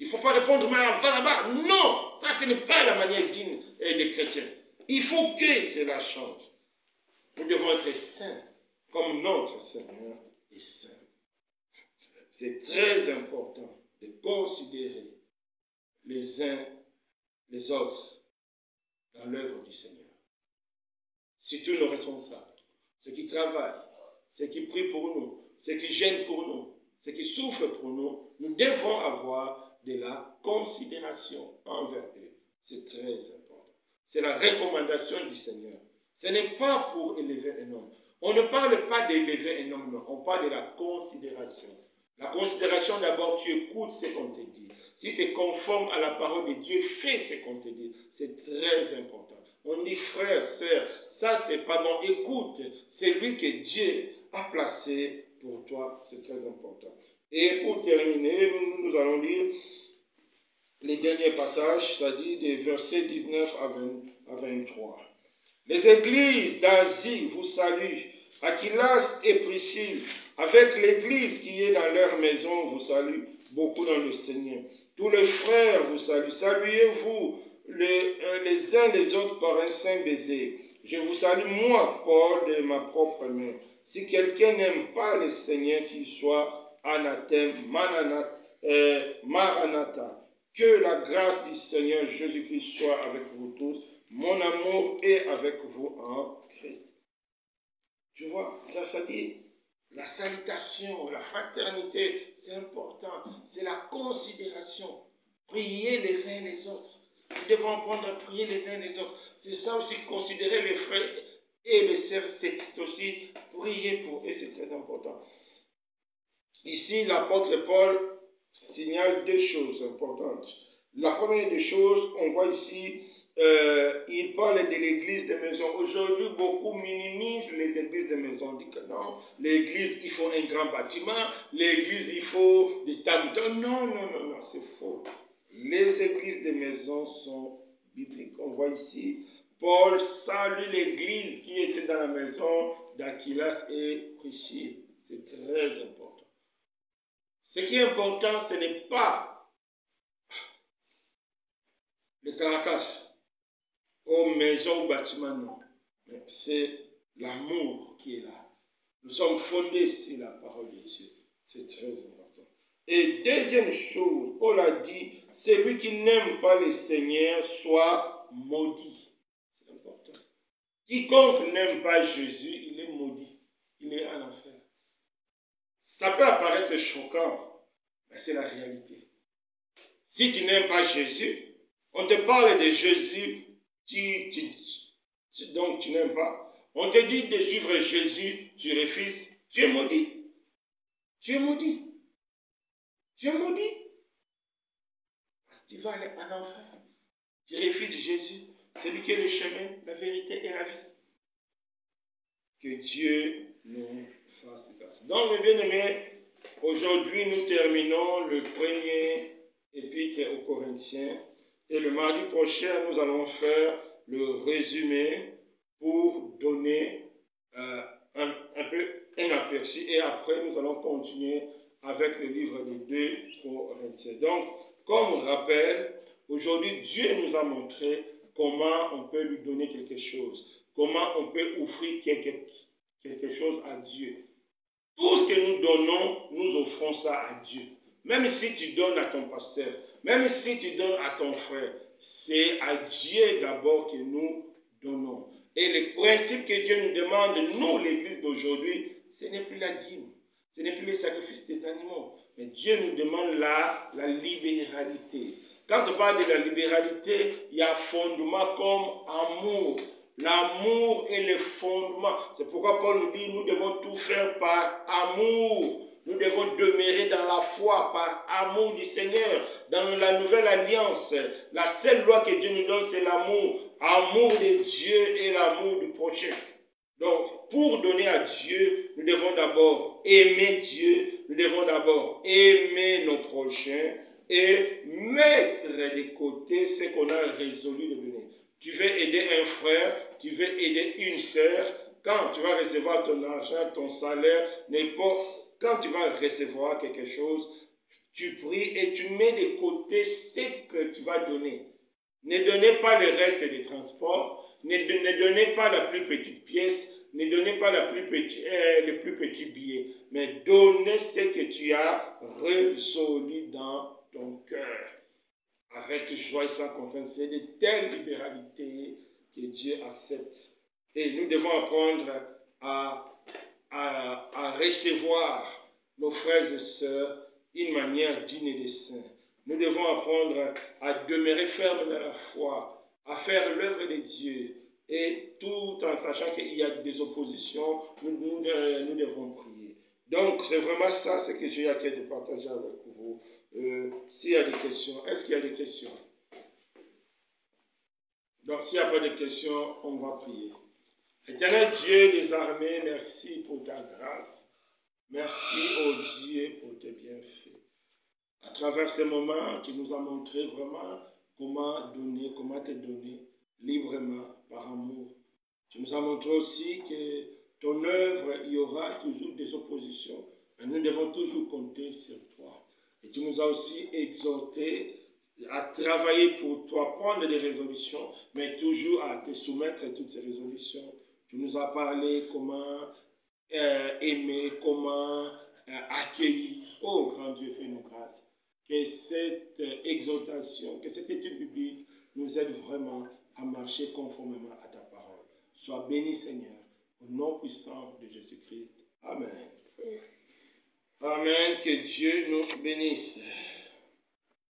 Il ne faut pas répondre, mais va là-bas. Non, ça ce n'est pas la manière digne des chrétiens. Il faut que cela change. Nous devons être saints, comme notre Seigneur est saint. C'est très important de considérer les uns les autres dans l'œuvre du Seigneur. Surtout nos responsables, ceux qui travaillent, ceux qui prient pour nous, ceux qui gênent pour nous, ceux qui souffrent pour nous, nous devons avoir de la considération envers eux. C'est très important. C'est la recommandation du Seigneur. Ce n'est pas pour élever un homme. On ne parle pas d'élever un homme, non. On parle de la considération. La considération, d'abord, tu écoutes ce qu'on te dit. Si c'est conforme à la parole de Dieu, fais ce qu'on te dit. C'est très important. On dit, frère, sœur, ça c'est pas bon. Écoute, c'est lui que Dieu a placé pour toi. C'est très important. Et pour terminer, nous allons lire les derniers passages, c'est-à-dire des versets 19 à 23. Les églises d'Asie vous saluent. Aquilas et Priscille, avec l'église qui est dans leur maison, vous salue beaucoup dans le Seigneur. Tous les frères vous saluent. Saluez-vous les uns les autres par un saint baiser. Je vous salue, moi, Paul, de ma propre main. Si quelqu'un n'aime pas le Seigneur, qu'il soit anathème, maranatha. Que la grâce du Seigneur Jésus-Christ soit avec vous tous. Mon amour est avec vous en Christ. Tu vois, ça dit, la salutation, la fraternité, c'est important. C'est la considération. Prier les uns les autres. Nous devons apprendre à prier les uns les autres. C'est ça aussi, considérer les frères et les sœurs, c'est aussi prier pour eux, c'est très important. Ici, l'apôtre Paul signale deux choses importantes. La première des choses, on voit ici, il parle de l'église de maison. Aujourd'hui, beaucoup minimisent les églises de maison. On dit que non, l'église, il faut un grand bâtiment, l'église, il faut des tables. Non, c'est faux. Les églises de maison sont bibliques. On voit ici, Paul salue l'église qui était dans la maison d'Aquilas et Priscille. C'est très important. Ce qui est important, ce n'est pas le caracas, aux maisons ou bâtiments, non. Mais c'est l'amour qui est là. Nous sommes fondés sur la parole de Dieu. C'est très important. Et deuxième chose, Paul a dit, celui qui n'aime pas le Seigneur soit maudit. C'est important. Quiconque n'aime pas Jésus, il est maudit. Il est en enfer. Ça peut apparaître choquant, mais c'est la réalité. Si tu n'aimes pas Jésus, on te parle de Jésus, donc tu n'aimes pas. On te dit de suivre Jésus, tu refuses, tu es maudit. Tu es maudit. Tu es maudit. Parce que tu vas aller en enfer. Tu refuses Jésus, celui qui est le chemin, la vérité et la vie. Que Dieu nous fasse grâce. Donc, mes bien-aimés, aujourd'hui, nous terminons le premier épître aux Corinthiens. Et le mardi prochain, nous allons faire le résumé pour donner un peu un aperçu. Et après, nous allons continuer avec le livre des 2 Corinthiens. Donc, comme rappel, aujourd'hui, Dieu nous a montré comment on peut lui donner quelque chose. Comment on peut offrir quelque chose à Dieu. Tout ce que nous donnons, nous offrons ça à Dieu. Même si tu donnes à ton pasteur, même si tu donnes à ton frère, c'est à Dieu d'abord que nous donnons. Et le principe que Dieu nous demande, nous, l'Église d'aujourd'hui, ce n'est plus la dîme, ce n'est plus le sacrifice des animaux, mais Dieu nous demande la libéralité. Quand on parle de la libéralité, il y a fondement comme amour. L'amour est le fondement. C'est pourquoi Paul nous dit, nous devons tout faire par amour. Nous devons demeurer dans la foi par amour du Seigneur. Dans la nouvelle alliance, la seule loi que Dieu nous donne, c'est l'amour. Amour de Dieu et l'amour du prochain. Donc, pour donner à Dieu, nous devons d'abord aimer Dieu. Nous devons d'abord aimer nos prochains et mettre de côté ce qu'on a résolu de donner. Tu veux aider un frère, tu veux aider une sœur, quand tu vas recevoir ton argent, ton salaire, n'importe, quand tu vas recevoir quelque chose, tu pries et tu mets de côté ce que tu vas donner. Ne donnez pas le reste des transports, ne donnez pas la plus petite pièce, ne donnez pas le plus petit billet, mais donnez ce que tu as résolu dans ton cœur. Avec joie et sans contrainte, c'est de telle libéralité que Dieu accepte. Et nous devons apprendre à recevoir nos frères et sœurs d'une manière digne et sainte. Nous devons apprendre à demeurer fermes dans la foi, à faire l'œuvre de Dieu, et tout en sachant qu'il y a des oppositions, nous devons prier. Donc, c'est vraiment ça ce que j'ai à cœur de partager avec vous. S'il y a des questions, est-ce qu'il y a des questions? Donc, s'il n'y a pas de questions, on va prier. Éternel Dieu des armées, merci pour ta grâce. Merci, oh Dieu, pour tes bienfaits. À travers ces moments, tu nous as montré vraiment comment donner, comment te donner librement, par amour. Tu nous as montré aussi que ton œuvre, il y aura toujours des oppositions, mais nous devons toujours compter sur toi. Et tu nous as aussi exhortés à travailler pour toi, prendre des résolutions, mais toujours à te soumettre à toutes ces résolutions. Tu nous as parlé comment aimer, comment accueillir. Oh, grand Dieu, fais-nous grâce. Que cette exhortation, que cette étude biblique nous aide vraiment à marcher conformément à ta parole. Sois béni, Seigneur, au nom puissant de Jésus-Christ. Amen. Amen. Que Dieu nous bénisse.